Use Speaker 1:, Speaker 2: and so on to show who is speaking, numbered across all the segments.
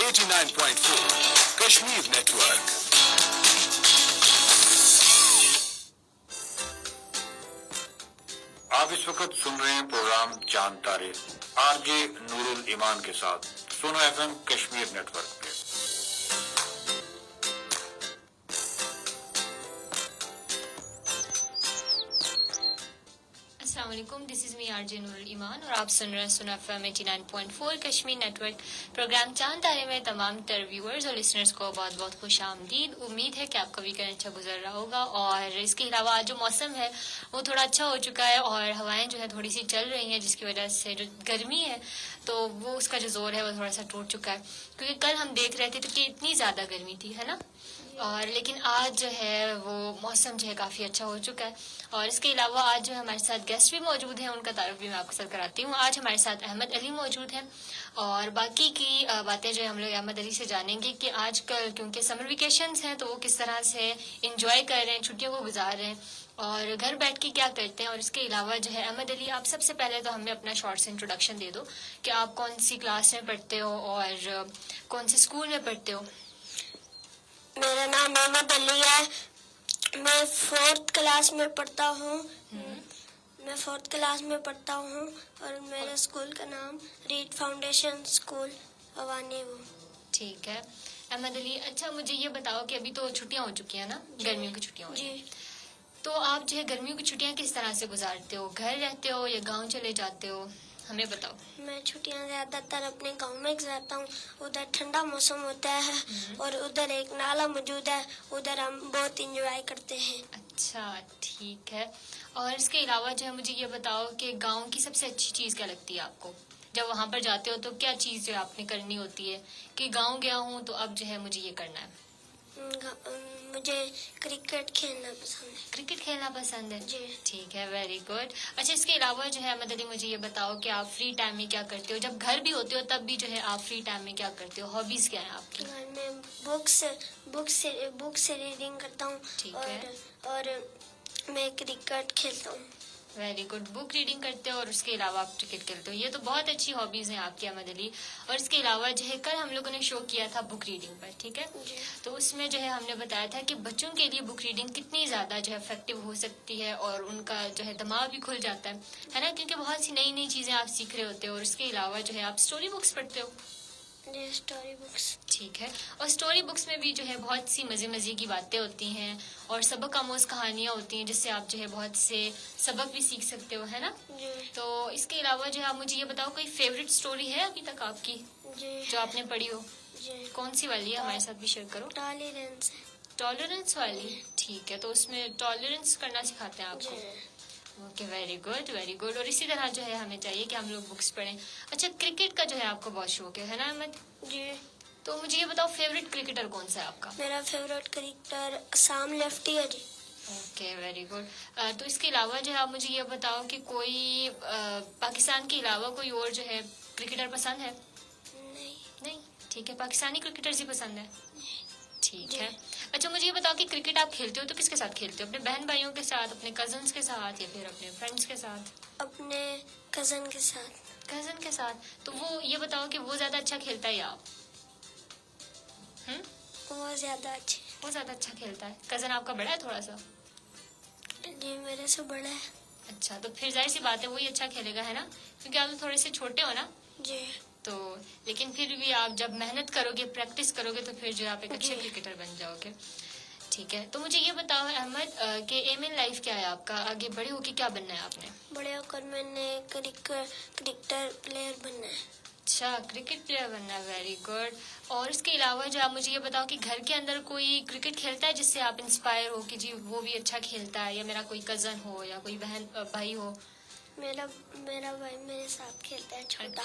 Speaker 1: 89.4 Kashmir net work.
Speaker 2: آپ اس وقت سن رہے ہیں پروگرام چاند تارے آر جے نور الایمان کے ساتھ Sonu F M Kashmir network پہ.
Speaker 3: السلام علیکم، دس از می آر جے نور الایمان اور آپ سن رہے ہیں Sonu F M 89.4 Kashmir network. Programme چاند تارے میں تمام تر ویورز اور لسنرز کو بہت بہت خوش آمدید. امید ہے کہ آپ کا ویکینڈ اچھا گزر رہا ہوگا. اور اس کے علاوہ آج جو موسم ہے وہ تھوڑا اچھا ہو چکا ہے اور ہوائیں جو ہے تھوڑی سی چل رہی ہیں، جس کی وجہ سے جو گرمی ہے تو وہ اس کا جو زور ہے وہ تھوڑا سا ٹوٹ چکا ہے. کیونکہ کل ہم دیکھ رہے تھے تو کہ اتنی زیادہ گرمی تھی، ہے نا، اور لیکن آج جو ہے وہ موسم جو ہے کافی اچھا ہو چکا ہے. اور اس کے علاوہ آج جو ہمارے ساتھ گیسٹ بھی موجود ہیں، ان کا تعارف بھی میں آپ کو ساتھ کراتی ہوں. آج ہمارے ساتھ احمد علی موجود ہیں اور باقی کی باتیں جو ہے ہم لوگ احمد علی سے جانیں گے کہ آج کل کیونکہ سمر ویکیشنز ہیں تو وہ کس طرح سے انجوائے کر رہے ہیں، چھٹیوں کو گزار رہے ہیں اور گھر بیٹھ کے کیا کرتے ہیں. اور اس کے علاوہ جو ہے احمد علی، آپ سب سے پہلے تو ہمیں اپنا شارٹ سے انٹروڈکشن دے دو کہ آپ کون سی کلاس میں پڑھتے ہو اور کون سے اسکول میں پڑھتے ہو.
Speaker 4: میرا نام احمد علی ہے. میں فورتھ کلاس میں پڑھتا ہوں. اور میرے اسکول کا نام ریڈ فاؤنڈیشن اسکول اوانی وہ.
Speaker 3: ٹھیک ہے احمد علی، اچھا مجھے یہ بتاؤ کہ ابھی تو چھٹیاں ہو چکی ہیں نا، گرمیوں کی چھٹیاں ہو
Speaker 4: جی.
Speaker 3: تو آپ جو ہے گرمیوں کی چھٹیاں کس طرح سے گزارتے ہو؟ گھر رہتے ہو یا گاؤں چلے جاتے ہو؟ ہمیں بتاؤ.
Speaker 4: میں چھٹیاں زیادہ تر اپنے گاؤں میں گزارتا ہوں. ادھر ٹھنڈا موسم ہوتا ہے اور ادھر ایک نالا موجود ہے، ادھر ہم بہت انجوائے کرتے ہیں.
Speaker 3: اچھا ٹھیک ہے. اور اس کے علاوہ جو ہے مجھے یہ بتاؤ کہ گاؤں کی سب سے اچھی چیز کیا لگتی ہے آپ کو؟ جب وہاں پر جاتے ہو تو کیا چیز جو ہے آپ نے کرنی ہوتی ہے کہ گاؤں گیا ہوں تو اب جو ہے مجھے یہ کرنا ہے؟
Speaker 4: مجھے کرکٹ کھیلنا پسند ہے.
Speaker 3: کرکٹ کھیلنا پسند ہے.
Speaker 4: جی.
Speaker 3: ٹھیک ہے، ویری گڈ. اچھا اس کے علاوہ جو ہے احمد علی مجھے یہ بتاؤ کہ آپ فری ٹائم میں کیا کرتے ہو؟ جب گھر بھی ہوتے ہو تب بھی جو ہے آپ فری ٹائم میں کیا کرتے ہو؟ ہابیز کیا ہیں آپ کی؟
Speaker 4: میں بک سے ریڈنگ کرتا ہوں.
Speaker 3: ٹھیک ہے.
Speaker 4: اور میں کرکٹ کھیلتا ہوں.
Speaker 3: Very good. بک ریڈنگ کرتے ہو اور اس کے علاوہ آپ کرکٹ کھیلتے ہو. یہ تو بہت اچھی ہابیز ہیں آپ کی احمد علی. اور اس کے علاوہ جو ہے کل ہم لوگوں نے شو کیا تھا بک ریڈنگ پر، ٹھیک ہے،
Speaker 4: جی.
Speaker 3: تو اس میں جو ہے ہم نے بتایا تھا کہ بچوں کے لیے بک ریڈنگ کتنی زیادہ جو ہے افیکٹو ہو سکتی ہے اور ان کا جو ہے دماغ بھی کھل جاتا ہے نا، کیونکہ بہت سی نئی نئی چیزیں آپ سیکھ رہے ہوتے ہو. اور اس کے علاوہ جو ہے آپ اسٹوری بکس پڑھتے ہو.
Speaker 4: جی، اسٹوری بکس.
Speaker 3: ٹھیک ہے. اور اسٹوری بکس میں بھی جو ہے بہت سی مزے کی باتیں ہوتی ہیں اور سبق آموز کہانیاں ہوتی ہیں جس سے آپ جو ہے بہت سے سبق بھی سیکھ سکتے ہو، ہے نا.
Speaker 4: جی.
Speaker 3: تو اس کے علاوہ جو ہے آپ مجھے یہ بتاؤ کوئی فیوریٹ اسٹوری ہے ابھی تک آپ کی
Speaker 4: جی.
Speaker 3: جو آپ نے پڑھی ہو؟
Speaker 4: جی.
Speaker 3: کون سی والی ہے؟ ہمارے ساتھ بھی شیئر کرو. ٹالرنس والی. ٹھیک ہے، تو اس میں ٹالرنس کرنا سکھاتے ہیں آپ کو. Okay, very good very good. اور اسی طرح جو ہے ہمیں چاہیے کہ ہم لوگ بکس پڑھیں. اچھا کرکٹ کا جو ہے آپ کو بہت شوق ہے نا احمد؟
Speaker 4: جی.
Speaker 3: تو مجھے یہ بتاؤ فیوریٹ کرکٹر کون سا ہے آپ کا؟
Speaker 4: میرا فیوریٹ کرکٹر اسام لیفٹی ہے. جی.
Speaker 3: Okay, very good. تو اس کے علاوہ جو ہے آپ مجھے یہ بتاؤ کہ کوئی پاکستان کے علاوہ کوئی اور جو ہے کرکٹر پسند ہے؟ نہیں. ٹھیک ہے، پاکستانی کرکٹرز ہی پسند ہے. ٹھیک ہے. اچھا مجھے یہ بتاؤ کہ کرکٹ آپ کھیلتے ہو تو کس کے ساتھ کھیلتے ہو؟ اپنے بہن بھائیوں کے ساتھ، اپنے کزنس کے ساتھ، یا پھر اپنے فرینڈس کے ساتھ؟
Speaker 4: اپنے کزن کے ساتھ.
Speaker 3: کزن کے ساتھ. تو وہ یہ بتاؤ کہ وہ زیادہ اچھا کھیلتا ہے یا آپ؟
Speaker 4: وہ زیادہ اچھے.
Speaker 3: وہ زیادہ اچھا کھیلتا ہے. کزن آپ کا بڑا ہے تھوڑا سا؟
Speaker 4: جی، میرے سے بڑا ہے.
Speaker 3: اچھا، تو پھر ظاہر سی بات ہے وہی اچھا کھیلے گا، ہے نا، کیونکہ آپ تھوڑے سے چھوٹے ہو نا.
Speaker 4: جی.
Speaker 3: تو لیکن پھر بھی آپ جب محنت کرو گے، پریکٹس کرو گے تو پھر جو آپ ایک اچھے کرکٹر بن جاؤ گے. ٹھیک ہے. تو مجھے یہ بتاؤ احمد کہ ایم ان لائف کیا ہے آپ کا؟ آگے بڑے ہو کے کیا بننا ہے آپ نے؟
Speaker 4: بڑے ہو کر میں نے کرکٹر پلیئر بننا ہے.
Speaker 3: اچھا، کرکٹ پلیئر بننا ہے. Very good. اور اس کے علاوہ جو آپ مجھے یہ بتاؤ کہ گھر کے اندر کوئی کرکٹ کھیلتا ہے جس سے آپ انسپائر ہو کہ جی وہ بھی اچھا کھیلتا ہے، یا میرا کوئی کزن ہو یا کوئی بہن بھائی ہو؟
Speaker 4: میرا بھائی میرے ساتھ کھیلتا ہے، چھوٹا.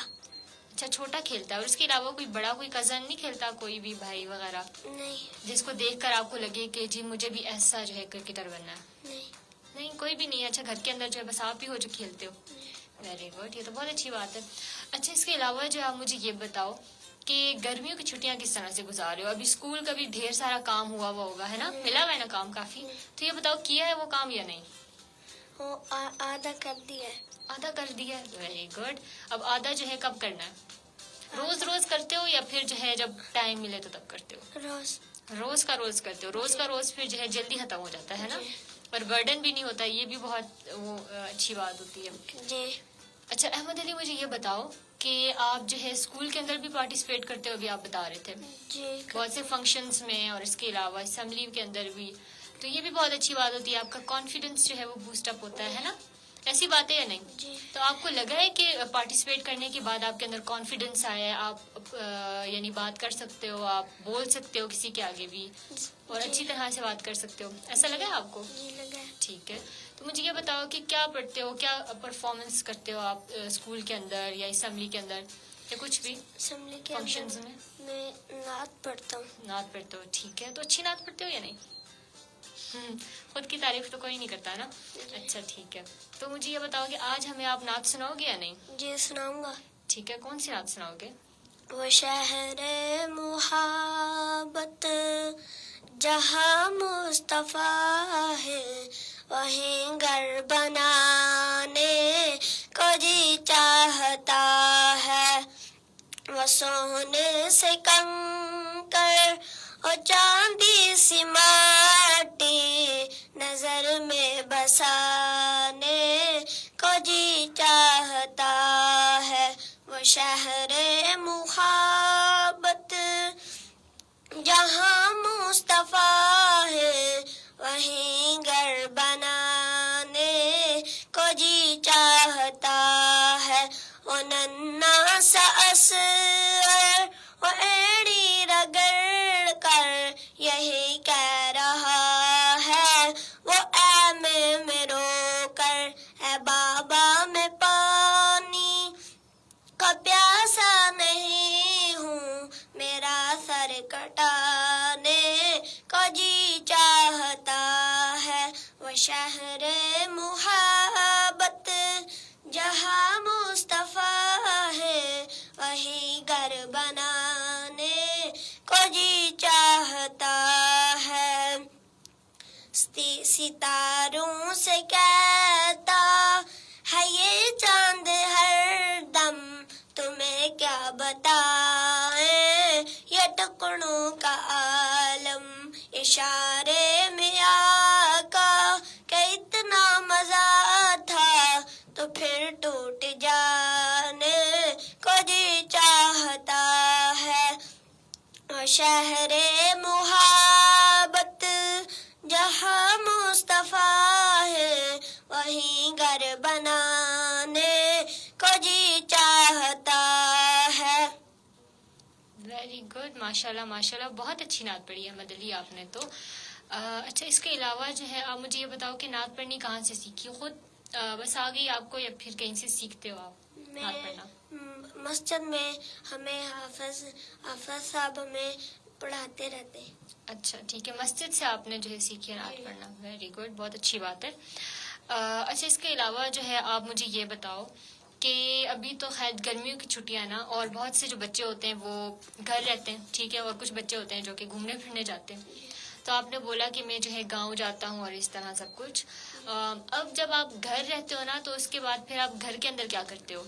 Speaker 3: اچھا، چھوٹا کھیلتا ہے. اور اس کے علاوہ کوئی بڑا کوئی کزن نہیں کھیلتا، کوئی بھی بھائی وغیرہ
Speaker 4: نہیں.
Speaker 3: جس کو دیکھ کر آپ کو لگے کہ جی مجھے بھی ایسا جو ہے کرکٹر بننا ہے؟ نہیں، کوئی بھی نہیں. اچھا، گھر کے اندر جو ہے بس آپ ہی ہو جو کھیلتے ہو. ویری گڈ، یہ تو بہت اچھی بات ہے. اچھا اس کے علاوہ جو آپ مجھے یہ بتاؤ کہ گرمیوں کی چھٹیاں کس طرح سے گزار رہے ہو؟ ابھی اسکول کا بھی ڈھیر سارا کام ہوا ہوگا، ہے نا، ملا ہوا ہے نا کام کافی. تو یہ بتاؤ کیا ہے وہ کام یا نہیں؟
Speaker 4: وہ آدھا کر دیا ہے.
Speaker 3: آدھا کر دیا ہے. Very good. اب آدھا جو ہے کب کرنا ہے؟ روز روز کرتے ہو یا پھر جو ہے جب ٹائم ملے تو تب کرتے ہو؟
Speaker 4: روز
Speaker 3: روز کا روز کرتے ہو. روز کا روز پھر جو ہے جلدی ختم ہو جاتا ہے نا, اور برڈن بھی نہیں ہوتا, یہ بھی بہت وہ اچھی بات ہوتی ہے.
Speaker 4: جی.
Speaker 3: اچھا احمد علی, مجھے یہ بتاؤ کہ آپ جو ہے اسکول کے اندر بھی پارٹیسپیٹ کرتے ہو, ابھی آپ بتا رہے تھے
Speaker 4: جی.
Speaker 3: بہت سے فنکشنز میں, اور اس کے علاوہ اسمبلی کے اندر بھی, تو یہ بھی بہت اچھی بات ہوتی ہے, آپ کا کانفیڈنس جو ہے وہ بوسٹ اپ ہوتا ہے نا, ایسی باتیں یا نہیں؟
Speaker 4: جی.
Speaker 3: تو آپ کو لگا ہے کہ پارٹیسپیٹ کرنے کے بعد آپ کے اندر کانفیڈنس آیا ہے, آپ یعنی بات کر سکتے ہو, آپ بول سکتے ہو کسی کے آگے بھی, اور اچھی طرح سے بات کر سکتے ہو, ایسا لگا ہے آپ کو؟
Speaker 4: جی لگا.
Speaker 3: ٹھیک ہے, تو مجھے یہ بتاؤ کہ کیا پڑھتے ہو, کیا پرفارمنس کرتے ہو آپ اسکول کے اندر یا اسمبلی کے اندر یا کچھ بھی
Speaker 4: اسمبلی کے
Speaker 3: فنکشنز
Speaker 4: اندر
Speaker 3: میں؟
Speaker 4: میں نعت پڑھتا ہوں.
Speaker 3: نعت پڑھتے ہو, ٹھیک ہے, تو اچھی نعت پڑھتے ہو یا نہیں؟ خود کی تعریف تو کوئی نہیں کرتا نا. اچھا ٹھیک ہے, تو مجھے یہ بتاؤ کہ آج ہمیں آپ نعت سناؤ گے یا نہیں؟
Speaker 4: جی سناؤں گا.
Speaker 3: ٹھیک ہے, کون سی نعت سناؤ گے؟
Speaker 4: وہ شہر محبت جہاں مصطفیٰ ہے, وہیں گھر بنانے کو جی چاہتا ہے. وہ سونے سے کنکر اور چاندی سی ماٹی نظر میں بسانے کو جی چاہتا ہے. وہ شہر محبت جہاں مصطفیٰ ہے, وہیں گھر بنانے کو جی چاہتا ہے. وہ ننھا سا اصغر وہ ایڑی رگڑ کر یہی کہہ رہا ہے, وہ اے میں رو کر, اے بابا میں پانی کا پیاسا نہیں ہوں, میرا سر کٹانے کو جی چاہتا ہے. وہ شہر محبت جہاں مصطفیٰ ہے, وہیں گھر بنانے کو جی چاہتا ہے. ستاروں سے کہتا ہے یہ چاند ہر دم, تمہیں کیا بتائیں یہ ٹکڑوں کا عالم. اشارے میں آقا کہ اتنا مزہ تھا تو پھر ٹوٹ جانے کو جی چاہتا ہے. اور شہر محبت جہاں مصطفیٰ ہے, وہیں گھر بنانے کو جی چاہتا ہے.
Speaker 3: ویری گڈ, ماشاء اللہ ماشاء اللہ, بہت اچھی نعت پڑھی ہے احمد علی آپ نے تو. اچھا اس کے علاوہ جو ہے آپ مجھے یہ بتاؤ کہ نعت پڑھنی کہاں سے سیکھی, خود بس آ گئی آپ کو یا پھر کہیں سے سیکھتے ہو آپ نعت پڑھنا؟
Speaker 4: مسجد میں ہمیں حافظ صاحب ہمیں پڑھاتے رہتے ہیں.
Speaker 3: اچھا ٹھیک ہے, مسجد سے آپ نے جو ہے سیکھی نعت پڑھنا, ویری گڈ, بہت اچھی بات ہے. اچھا اس کے علاوہ جو ہے آپ مجھے یہ بتاؤ کہ ابھی تو خیر گرمیوں کی چھٹیاں نا, اور بہت سے جو بچے ہوتے ہیں وہ گھر رہتے ہیں, ٹھیک ہے, اور کچھ بچے ہوتے ہیں جو کہ گھومنے پھرنے جاتے ہیں. تو آپ نے بولا کہ میں جو ہے گاؤں جاتا ہوں اور اس طرح سب کچھ. اب جب آپ گھر رہتے ہو نا, تو اس کے بعد پھر آپ گھر کے اندر کیا کرتے ہو؟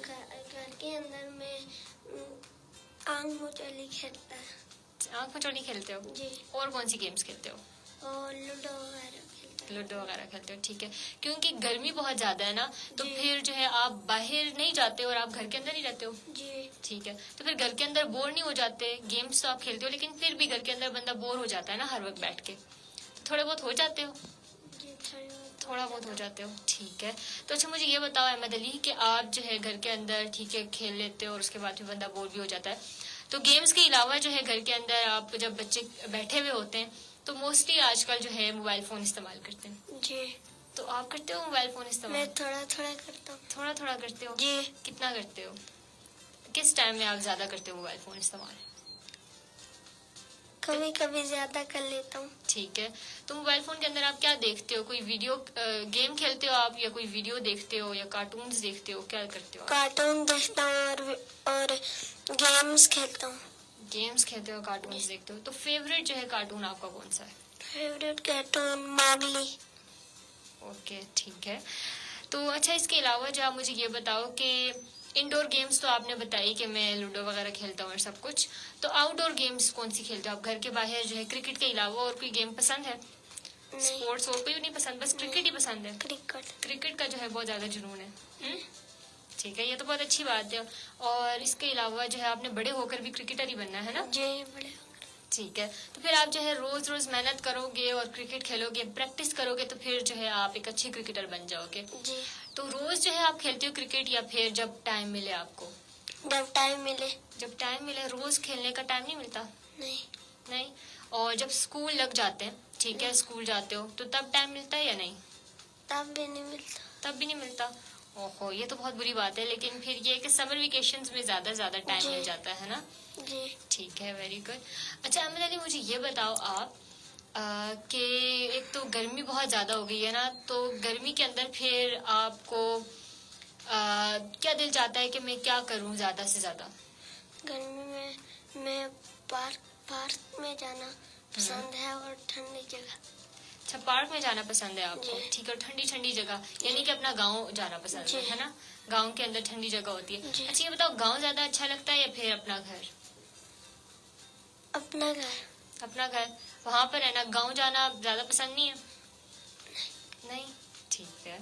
Speaker 4: گھر کے اندر میں آنکھ مچولی کھیلتا ہے.
Speaker 3: آنکھ مچولی کھیلتے ہو؟
Speaker 4: جی.
Speaker 3: اور کون سی گیمز کھیلتے ہو؟
Speaker 4: اور لوڈو وغیرہ کھیلتا ہے.
Speaker 3: لوڈو وغیرہ کھیلتے ہو, ٹھیک ہے, کیونکہ گرمی بہت زیادہ ہے نا, تو
Speaker 4: جی.
Speaker 3: پھر جو ہے آپ باہر نہیں جاتے اور آپ گھر کے اندر ہی رہتے ہو.
Speaker 4: جی.
Speaker 3: ٹھیک ہے, تو پھر گھر کے اندر بور نہیں ہو جاتے؟ گیمز تو آپ کھیلتے ہو لیکن پھر بھی گھر کے اندر بندہ بور ہو جاتا ہے نا ہر وقت بیٹھ کے, تو تھوڑے بہت ہو جاتے ہو؟
Speaker 4: جی
Speaker 3: تھوڑا بہت ہو جاتے ہو, ٹھیک ہے. تو اچھا مجھے یہ بتاؤ احمد علی کہ آپ جو ہے گھر کے اندر ٹھیک ہے کھیل لیتے ہو اور اس کے بعد پھر بندہ بور بھی ہو جاتا ہے, تو گیمز کے علاوہ جو ہے گھر کے اندر آپ جب بچے بیٹھے ہوئے ہوتے ہیں تو موسٹلی آج کل جو ہے موبائل فون استعمال کرتے ہیں.
Speaker 4: جی.
Speaker 3: تو آپ کرتے ہو موبائل فون
Speaker 4: میں
Speaker 3: استعمال؟
Speaker 4: تھوڑا تھوڑا کرتا ہوں.
Speaker 3: تھوڑا تھوڑا کرتے ہو؟
Speaker 4: جی.
Speaker 3: کتنا کرتے ہو؟ کس ٹائم میں آپ زیادہ کرتے ہو موبائل فون استعمال؟
Speaker 4: کبھی کبھی زیادہ کر لیتا ہوں.
Speaker 3: ٹھیک ہے, تو موبائل فون کے اندر آپ کیا دیکھتے ہو؟ کوئی ویڈیو گیم کھیلتے ہو آپ, یا کوئی ویڈیو دیکھتے ہو, یا کارٹونز دیکھتے ہو, کیا کرتے ہو؟
Speaker 4: کارٹون دیکھتا ہوں اور گیمز کھیلتا ہوں.
Speaker 3: گیمز کھیلتے ہو, کارٹونز دیکھتے ہو, تو فیوریٹ جو ہے کارٹون آپ کا کون سا ہے؟
Speaker 4: Favourite cartoon Mowgli.
Speaker 3: اوکے ٹھیک ہے. تو اچھا اس کے علاوہ جو آپ مجھے یہ بتاؤ کہ انڈور گیمز تو آپ نے بتائی کہ میں لوڈو وغیرہ کھیلتا ہوں اور سب کچھ، تو آؤٹ ڈور گیمز کون سی کھیلتے ہو آپ گھر کے باہر؟ جو ہے کرکٹ کے علاوہ اور کوئی گیم پسند ہے؟
Speaker 4: نہیں،
Speaker 3: اسپورٹس اور کوئی نہیں پسند، بس کرکٹ ہی پسند ہے؟
Speaker 4: کرکٹ.
Speaker 3: کرکٹ کا جو ہے بہت زیادہ جنون ہے. ٹھیک ہے، یہ تو بہت اچھی بات ہے. اور اس کے علاوہ جو ہے آپ نے بڑے ہو کر بھی کرکٹر ہی بننا ہے نا؟
Speaker 4: جی بڑے.
Speaker 3: ٹھیک ہے، تو پھر آپ جو ہے روز روز محنت کرو گے اور کرکٹ کھیلو گے، پریکٹس کرو گے، تو پھر جو ہے آپ ایک اچھی کرکٹر بن جاؤ گے.
Speaker 4: جی،
Speaker 3: تو روز جو ہے آپ کھیلتے ہو کرکٹ یا پھر جب ٹائم ملے آپ کو؟
Speaker 4: جب ٹائم ملے.
Speaker 3: جب ٹائم ملے. روز کھیلنے کا ٹائم نہیں ملتا؟
Speaker 4: نہیں،
Speaker 3: نہیں. اور جب اسکول لگ جاتے ہیں، ٹھیک ہے، اسکول جاتے ہو تو تب ٹائم ملتا ہے یا نہیں؟
Speaker 4: تب بھی نہیں ملتا.
Speaker 3: تب بھی نہیں ملتا. اوہو، یہ تو بہت بری بات ہے. لیکن پھر یہ کہ سمر ویکیشنز میں زیادہ ٹائم
Speaker 4: جی.
Speaker 3: مل جاتا ہے نا؟
Speaker 4: جی.
Speaker 3: ٹھیک ہے، ویری گڈ. اچھا امن علی، مجھے یہ بتاؤ آپ کہ ایک تو گرمی بہت زیادہ ہو گئی ہے نا، تو گرمی کے اندر پھر آپ کو کیا دل چاہتا ہے کہ میں کیا کروں زیادہ سے زیادہ؟
Speaker 4: گرمی میں پارک میں جانا پسند ہے اور ٹھنڈی جگہ.
Speaker 3: اچھا، پارک میں جانا پسند ہے آپ کو؟
Speaker 4: جی.
Speaker 3: ٹھیک ہے، ٹھنڈی جگہ یعنی کہ اپنا گاؤں جانا پسند
Speaker 4: جی.
Speaker 3: ہے نا؟ گاؤں کے اندر ٹھنڈی جگہ ہوتی ہے.
Speaker 4: جی.
Speaker 3: اچھا یہ بتاؤ، گاؤں زیادہ اچھا لگتا ہے یا پھر اپنا گھر؟
Speaker 4: اپنا گھر.
Speaker 3: اپنا گھر. وہاں پر رہنا، گاؤں جانا زیادہ پسند نہیں ہے؟ نہیں. ٹھیک ہے.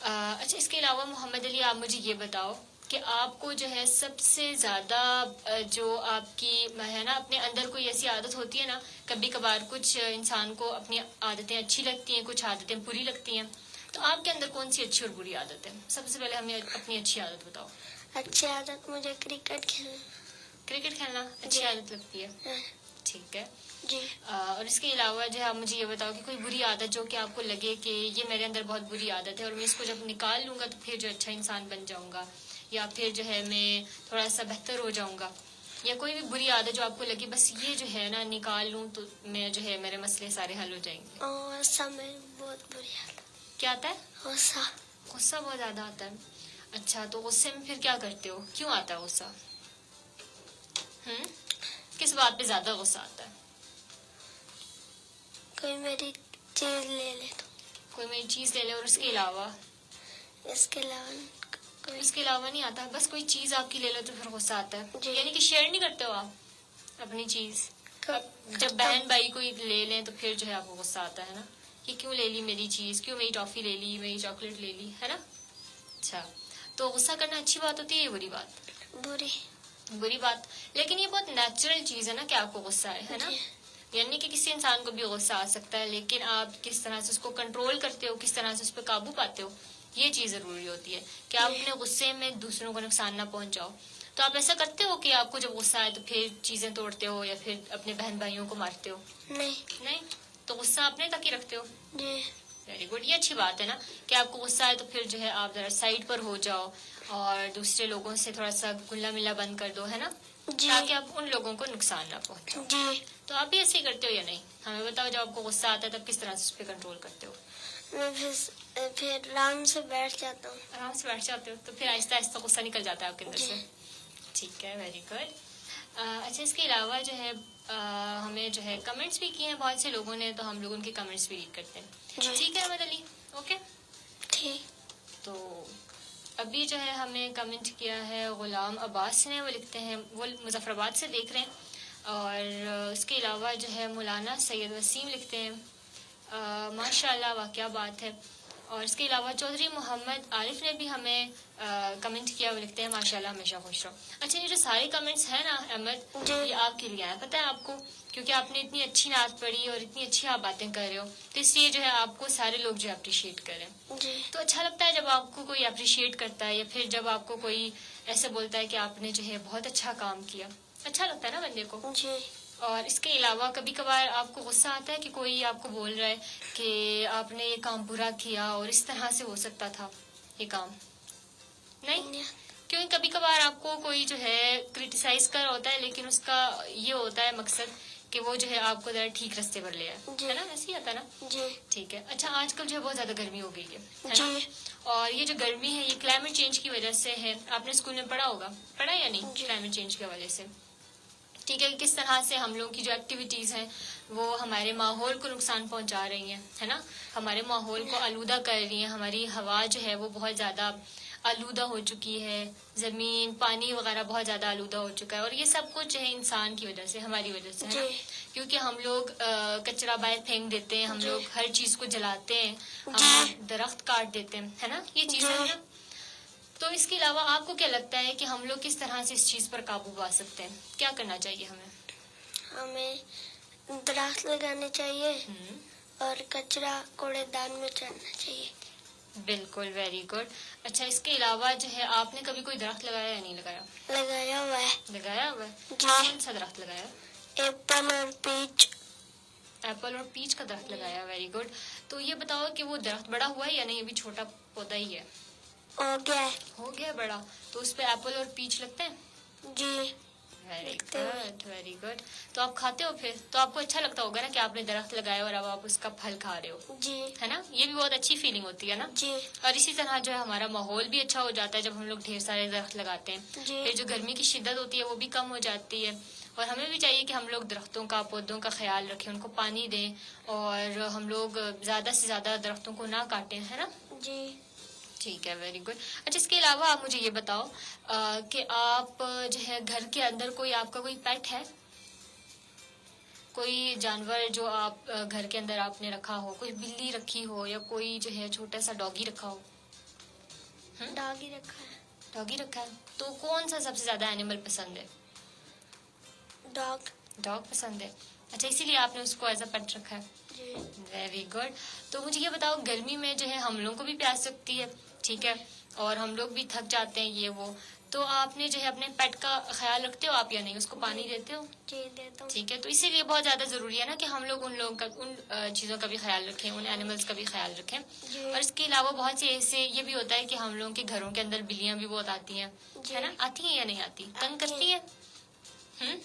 Speaker 3: اچھا اس کے علاوہ محمد علی، آپ مجھے یہ بتاؤ کہ آپ کو جو ہے سب سے زیادہ جو آپ کی ہے نا اپنے اندر کوئی ایسی عادت ہوتی ہے نا، کبھی کبھار کچھ انسان کو اپنی عادتیں اچھی لگتی ہیں، کچھ عادتیں بری لگتی ہیں، تو آپ کے اندر کون سی اچھی اور بری عادت ہے؟ سب سے پہلے ہمیں اپنی اچھی عادت بتاؤ.
Speaker 4: اچھی عادت مجھے کرکٹ کھیلنا.
Speaker 3: کرکٹ کھیلنا اچھی
Speaker 4: جی.
Speaker 3: عادت لگتی ہے. ٹھیک ہے.
Speaker 4: جی.
Speaker 3: اور اس کے علاوہ جو ہے آپ مجھے یہ بتاؤ کہ کوئی بری عادت جو کہ آپ کو لگے کہ یہ میرے اندر بہت بری عادت ہے اور میں اس کو جب نکال لوں گا تو پھر جو اچھا انسان بن جاؤں گا، یا پھر جو ہے میں تھوڑا سا بہتر ہو جاؤں گا، یا کوئی بھی بری عادت جو آپ کو لگے بس یہ جو ہے نا نکال لوں تو میں جو ہے میرے مسئلے سارے حل ہو جائیں گے.
Speaker 4: اور غصہ میں بہت بری عادت.
Speaker 3: کیا آتا ہے؟
Speaker 4: غصہ.
Speaker 3: غصہ بہت زیادہ آتا ہے. اچھا تو غصے میں پھر کیا کرتے ہو؟ کیوں آتا ہے غصہ؟ کس بات پہ زیادہ غصہ آتا ہے؟
Speaker 4: کوئی میری چیز لے لے تو.
Speaker 3: کوئی میری چیز لے لے. اور اس کے علاوہ؟
Speaker 4: اس کے علاوہ کوئی.
Speaker 3: اس کے علاوہ نہیں آتا، بس کوئی چیز آپ کی لے لو تو پھر غصہ آتا ہے.
Speaker 4: جی.
Speaker 3: یعنی کہ شیئر نہیں کرتے ہو آپ اپنی چیز؟ جب بہن بھائی کوئی لے لیں تو پھر جو ہے آپ کو غصہ آتا ہے نا کہ کیوں لے لی میری چیز، کیوں میری ٹافی لے لی، میری چاکلیٹ لے لی، ہے نا؟ اچھا تو غصہ کرنا اچھی بات ہوتی ہے یا بری بات؟
Speaker 4: بری.
Speaker 3: بری بات. لیکن یہ بہت نیچرل چیز ہے نا کہ آپ کو غصہ آئے، ہے نا؟
Speaker 4: جی.
Speaker 3: یعنی کہ کسی انسان کو بھی غصہ آ سکتا ہے، لیکن آپ کس طرح سے اس کو کنٹرول کرتے ہو، کس طرح سے اس پہ قابو پاتے ہو، یہ چیز ضروری ہوتی ہے کہ آپ اپنے غصے میں دوسروں کو نقصان نہ پہنچاؤ. تو آپ ایسا کرتے ہو کہ آپ کو جب غصہ آئے تو پھر چیزیں توڑتے ہو یا پھر اپنے بہن بھائیوں کو مارتے ہو؟
Speaker 4: نہیں.
Speaker 3: نہیں. تو غصہ اپنے تک ہی رکھتے ہو.
Speaker 4: جی.
Speaker 3: Very good. یہ اچھی بات ہے نا کہ آپ کو غصہ آئے تو پھر جو ہے آپ ذرا سائڈ پر ہو جاؤ اور دوسرے لوگوں سے تھوڑا سا گلا ملا بند کر دو، ہے نا؟
Speaker 4: جی.
Speaker 3: تاکہ آپ ان لوگوں کو نقصان نہ پہنچاؤ.
Speaker 4: جی.
Speaker 3: تو آپ بھی ایسے ہی کرتے ہو یا نہیں؟ ہمیں بتاؤ جب آپ کو غصہ آتا ہے تب کس طرح سے اس پہ کنٹرول کرتے ہو؟
Speaker 4: میں پھر آرام سے بیٹھ جاتا ہوں.
Speaker 3: آرام سے بیٹھ جاتے ہو تو پھر آہستہ آہستہ غصہ نکل جاتا ہے آپ کے اندر سے.
Speaker 4: جی.
Speaker 3: ٹھیک ہے، ویری گڈ. اچھا اس کے علاوہ جو ہے ہمیں جو ہے کمنٹس بھی کیے ہیں بہت سے لوگوں نے، تو ہم لوگ ان کے کمنٹس بھی ریڈ کرتے ہیں.
Speaker 4: جی.
Speaker 3: ٹھیک ہے احمد علی، اوکے.
Speaker 4: ٹھیک.
Speaker 3: تو ابھی جو ہے ہمیں کمنٹ کیا ہے غلام عباس نے، وہ لکھتے ہیں وہ مظفر آباد سے دیکھ رہے ہیں. اور اس کے علاوہ جو ہے مولانا سید وسیم لکھتے ہیں ماشاء اللہ واقعہ بات ہے. اور اس کے علاوہ چودھری محمد عارف نے بھی ہمیں کمنٹ کیا، وہ لکھتے ہیں ماشاء اللہ ہمیشہ خوش رہو. اچھا یہ جو سارے کمنٹس ہیں نا احمد،
Speaker 4: جی.
Speaker 3: یہ آپ کے لیے آئے، پتہ ہے آپ کو، کیونکہ آپ نے اتنی اچھی نعت پڑھی اور اتنی اچھی آپ باتیں کر رہے ہو، تو اس لیے جو ہے آپ کو سارے لوگ جو ہے اپریشیٹ کریں.
Speaker 4: جی.
Speaker 3: تو اچھا لگتا ہے جب آپ کو کوئی اپریشیٹ کرتا ہے، یا پھر جب آپ کو کوئی ایسے بولتا ہے کہ آپ نے جو ہے بہت اچھا کام کیا، اچھا لگتا ہے نا بندے کو.
Speaker 4: جی.
Speaker 3: اور اس کے علاوہ کبھی کبھار آپ کو غصہ آتا ہے کہ کوئی آپ کو بول رہا ہے کہ آپ نے یہ کام برا کیا اور اس طرح سے ہو سکتا تھا یہ کام؟ نہیں. کیونکہ کبھی کبھار آپ کو کوئی جو ہے کرٹیسائز کر ہوتا ہے، لیکن اس کا یہ ہوتا ہے مقصد کہ وہ جو ہے آپ کو ذرا ٹھیک رستے پر لے آئے،
Speaker 4: جی.
Speaker 3: ہے نا؟ ایسے ہی آتا ہے نا.
Speaker 4: جی.
Speaker 3: ٹھیک ہے. اچھا آج کل جو ہے بہت زیادہ گرمی ہو گئی ہے نا؟
Speaker 4: جی.
Speaker 3: اور یہ جو گرمی ہے یہ کلائمیٹ چینج کی وجہ سے ہے. آپ نے اسکول میں پڑھا ہوگا، پڑھا یا نہیں؟
Speaker 4: جی.
Speaker 3: کلائمیٹ چینج کے حوالے سے ٹھیک ہے، کس طرح سے ہم لوگوں کی جو ایکٹیویٹیز ہیں وہ ہمارے ماحول کو نقصان پہنچا رہی ہیں، ہے نا؟ ہمارے ماحول کو آلودہ کر رہی ہیں، ہماری ہوا جو ہے وہ بہت زیادہ آلودہ ہو چکی ہے، زمین پانی وغیرہ بہت زیادہ آلودہ ہو چکا ہے، اور یہ سب کچھ جو ہے انسان کی وجہ سے، ہماری وجہ سے ہے نا؟
Speaker 4: جی
Speaker 3: کیونکہ ہم لوگ کچرا باہر پھینک دیتے ہیں، ہم
Speaker 4: جی
Speaker 3: لوگ ہر چیز کو جلاتے ہیں،
Speaker 4: جی
Speaker 3: ہم درخت کاٹ دیتے ہیں، ہے نا؟ یہ چیزیں
Speaker 4: جی
Speaker 3: ہیں نا؟ تو اس کے علاوہ آپ کو کیا لگتا ہے کہ ہم لوگ کس طرح سے اس چیز پر قابو پا سکتے ہیں؟ کیا کرنا چاہیے ہمیں؟
Speaker 4: ہمیں درخت لگانے چاہیے
Speaker 3: ہم،
Speaker 4: اور کچرا کوڑے دان میں ڈالنا چاہیے.
Speaker 3: بالکل، ویری گڈ. اچھا، اس کے علاوہ جو ہے آپ نے کبھی کوئی درخت لگایا یا نہیں لگایا؟
Speaker 4: لگایا ہوا ہے.
Speaker 3: لگایا ہوا ہے.
Speaker 4: جی.
Speaker 3: کون سا درخت لگایا؟
Speaker 4: ایپل اور پیچ.
Speaker 3: ایپل اور پیچ کا درخت لگایا، ویری گڈ. تو یہ بتاؤ کہ وہ درخت بڑا ہوا ہے یا نہیں، ابھی چھوٹا پودا ہی ہے؟
Speaker 4: ہو گیا ہے.
Speaker 3: ہو گیا بڑا. تو اس پہ ایپل اور پیچ لگتے ہیں؟
Speaker 4: جی
Speaker 3: ویری
Speaker 4: لگتے ہوئے.
Speaker 3: Good, very good. تو آپ کھاتے ہو پھر؟ تو آپ کو اچھا لگتا ہوگا نا کہ آپ نے درخت لگایا اور اب آپ اس کا پھل کھا رہے ہو،
Speaker 4: جی
Speaker 3: ہے نا؟ یہ بھی بہت اچھی فیلنگ ہوتی ہے نا؟
Speaker 4: جی
Speaker 3: اور اسی طرح جو ہے ہمارا ماحول بھی اچھا ہو جاتا ہے جب ہم لوگ ڈھیر سارے درخت لگاتے ہیں.
Speaker 4: جی
Speaker 3: پھر جو گرمی کی شدت ہوتی ہے وہ بھی کم ہو جاتی ہے. اور ہمیں بھی چاہیے کہ ہم لوگ درختوں کا، پودوں کا خیال رکھیں، ان کو پانی دیں، اور ہم لوگ زیادہ سے زیادہ درختوں کو نہ کاٹیں، ہے نا؟
Speaker 4: جی.
Speaker 3: ٹھیک ہے، ویری گڈ. اچھا، اس کے علاوہ آپ مجھے یہ بتاؤ کہ آپ جو ہے گھر کے اندر کوئی آپ کا کوئی پیٹ ہے؟ کوئی جانور جو آپ گھر کے اندر آپ نے رکھا ہو، کوئی بلی رکھی ہو یا کوئی جو ہے چھوٹا سا ڈاگی رکھا ہو؟
Speaker 4: ڈاگی رکھا ہے.
Speaker 3: ڈاگی رکھا ہے. تو کون سا سب سے زیادہ اینیمل پسند ہے؟
Speaker 4: ڈاگ.
Speaker 3: ڈاگ پسند ہے. اچھا، اسی لیے آپ نے اس کو ایز اے پیٹ رکھا ہے.
Speaker 4: جی
Speaker 3: ویری گڈ. تو مجھے یہ بتاؤ، گرمی میں جو ہے ہم لوگوں کو بھی پیاس لگتی ہے، ٹھیک ہے، اور ہم لوگ بھی تھک جاتے ہیں یہ وہ، تو آپ نے جو ہے اپنے پیٹ کا خیال رکھتے ہو آپ یا نہیں؟ اس کو پانی دیتے ہو؟
Speaker 4: جی دیتا ہوں.
Speaker 3: ٹھیک ہے. تو اسی لیے بہت زیادہ ضروری ہے نا کہ ہم لوگ ان لوگوں کا، ان چیزوں کا بھی خیال رکھیں، ان اینیملس کا بھی خیال رکھیں.
Speaker 4: جی
Speaker 3: اور اس کے علاوہ بہت سے ایسے یہ بھی ہوتا ہے کہ ہم لوگوں کے گھروں کے اندر بلیاں بھی بہت آتی ہیں،
Speaker 4: جی.
Speaker 3: ہے نا؟ آتی ہیں یا نہیں آتی؟ تنگ
Speaker 4: آتی
Speaker 3: کرتی ہیں؟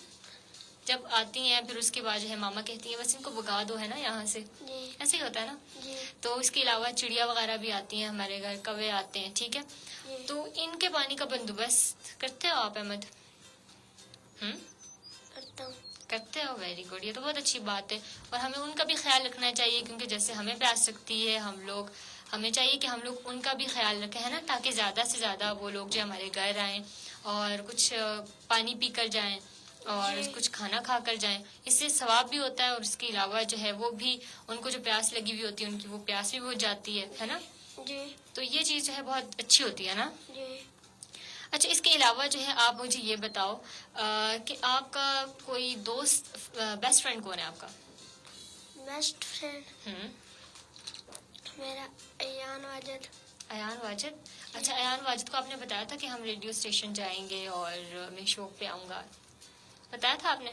Speaker 3: جب آتی ہیں پھر اس کے بعد جو ہے ماما کہتی ہیں بس ان کو بھگا دو، ہے نا، یہاں سے.
Speaker 4: جی
Speaker 3: ایسے ہی ہوتا ہے نا؟
Speaker 4: جی
Speaker 3: تو اس کے علاوہ چڑیا وغیرہ بھی آتی ہیں ہمارے گھر، کوے آتے ہیں، ٹھیک ہے.
Speaker 4: جی
Speaker 3: تو ان کے پانی کا بندوبست کرتے ہو آپ احمد؟
Speaker 4: کرتا ہوں.
Speaker 3: کرتے ہو، ویری گڈ. یہ تو بہت اچھی بات ہے. اور ہمیں ان کا بھی خیال رکھنا چاہیے، کیونکہ جیسے ہمیں پیاس لگتی ہے، ہمیں چاہیے کہ ہم لوگ ان کا بھی خیال رکھیں، ہے نا، تاکہ زیادہ سے زیادہ وہ لوگ جو ہمارے گھر آئیں اور کچھ پانی پی کر جائیں اور
Speaker 4: جی.
Speaker 3: کچھ کھانا کھا کر جائیں. اس سے ثواب بھی ہوتا ہے، اور اس کے علاوہ جو ہے وہ بھی، ان کو جو پیاس لگی ہوئی ہوتی ہے ان کی وہ پیاس بھی بجھ جاتی ہے نا؟
Speaker 4: جی
Speaker 3: تو یہ چیز جو ہے بہت اچھی ہوتی ہے نا؟
Speaker 4: جی.
Speaker 3: اچھا، اس کے علاوہ جو ہے آپ مجھے یہ بتاؤ کہ آپ کا کوئی دوست، بیسٹ فرینڈ کون ہے آپ کا؟
Speaker 4: بیسٹ فرینڈ میرا ایان واجد.
Speaker 3: ایان واجد. اچھا، ایان واجد کو آپ نے بتایا تھا کہ ہم ریڈیو اسٹیشن جائیں گے اور میں شو پہ آؤں گا، بتایا تھا آپ نے؟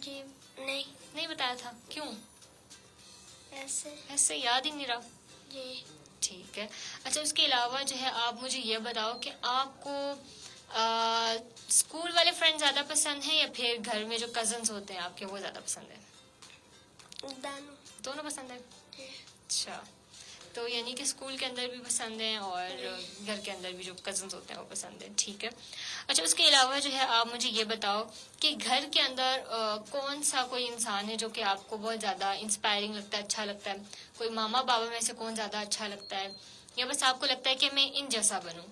Speaker 4: جی نہیں
Speaker 3: نہیں بتایا تھا؟ کیوں؟
Speaker 4: ایسے.
Speaker 3: ایسے یاد ہی نہیں رہا.
Speaker 4: جی
Speaker 3: ٹھیک ہے. اچھا، اس کے علاوہ جو ہے آپ مجھے یہ بتاؤ کہ آپ کو اسکول والے فرینڈ زیادہ پسند ہیں یا پھر گھر میں جو کزنس ہوتے ہیں آپ کے وہ زیادہ پسند ہیں؟
Speaker 4: دانو.
Speaker 3: دونوں پسند ہیں.
Speaker 4: جی
Speaker 3: اچھا، تو یعنی کہ اسکول کے اندر بھی پسند ہیں اور گھر کے اندر بھی جو کزنس ہوتے ہیں وہ پسند ہیں، ٹھیک ہے. اچھا، اس کے علاوہ جو ہے آپ مجھے یہ بتاؤ کہ گھر کے اندر کون سا کوئی انسان ہے جو کہ آپ کو بہت زیادہ انسپائرنگ لگتا ہے، اچھا لگتا ہے؟ کوئی ماما بابا میں سے کون زیادہ اچھا لگتا ہے، یا بس آپ کو لگتا ہے کہ میں ان جیسا بنوں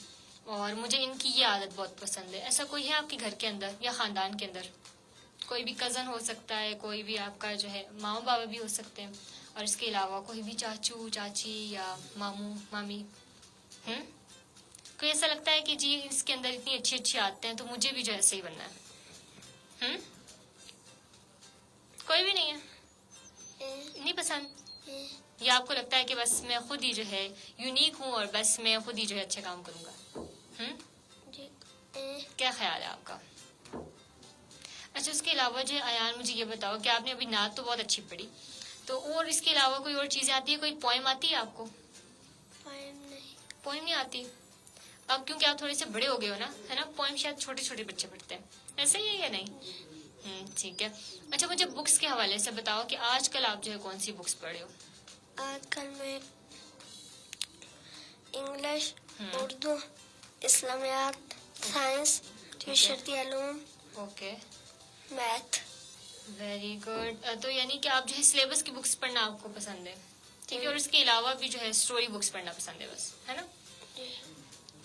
Speaker 3: اور مجھے ان کی یہ عادت بہت پسند ہے؟ ایسا کوئی ہے آپ کے گھر کے اندر یا خاندان کے اندر؟ کوئی بھی کزن ہو سکتا ہے، کوئی بھی آپ کا جو ہے ماما بابا بھی ہو سکتے ہیں، اور اس کے علاوہ کوئی بھی چاچو چاچی یا ماموں مامی. کوئی ایسا لگتا ہے کہ جی اس کے اندر اتنی اچھی اچھی عادتیں ہیں تو مجھے بھی جو ایسے ہی بننا ہے؟ کوئی بھی نہیں ہے؟ نہیں پسند؟ یا آپ کو لگتا ہے کہ بس میں خود ہی جو ہے یونیک ہوں اور بس میں خود ہی جو ہے اچھے کام کروں گا؟
Speaker 4: جی.
Speaker 3: کیا خیال ہے آپ کا؟ اچھا، اس کے علاوہ جو ہے ایان مجھے یہ بتاؤ کہ آپ نے ابھی نعت تو بہت اچھی پڑھی، تو اور اس کے علاوہ کوئی اور چیزیں آتی ہے؟ کوئی پوئم آتی ہے آپ کو؟
Speaker 4: پوئم نہیں.
Speaker 3: پوئم نہیں آتی؟ اب کیونکہ آپ تھوڑے سے بڑے ہو گئے ہو نا، ہے نا؟ پوئم شاید چھوٹے چھوٹے بچے پڑھتے ہیں، ایسا ہی ہے یا نہیں؟ ٹھیک ہے. اچھا، مجھے بکس کے حوالے سے بتاؤ کہ آج کل آپ جو ہے کون سی بکس پڑھ رہے ہو؟
Speaker 4: آج کل میں انگلش، اردو، اسلامیات، سائنس، معاشرتی علوم،
Speaker 3: اوکے،
Speaker 4: میتھ.
Speaker 3: Very good. تو یعنی کہ آپ جو ہے سلیبس کی بکس پڑھنا آپ کو پسند ہے، ٹھیک ہے، اور اس کے علاوہ بھی جو ہے اسٹوری بکس پڑھنا پسند ہے بس، ہے نا؟
Speaker 4: جی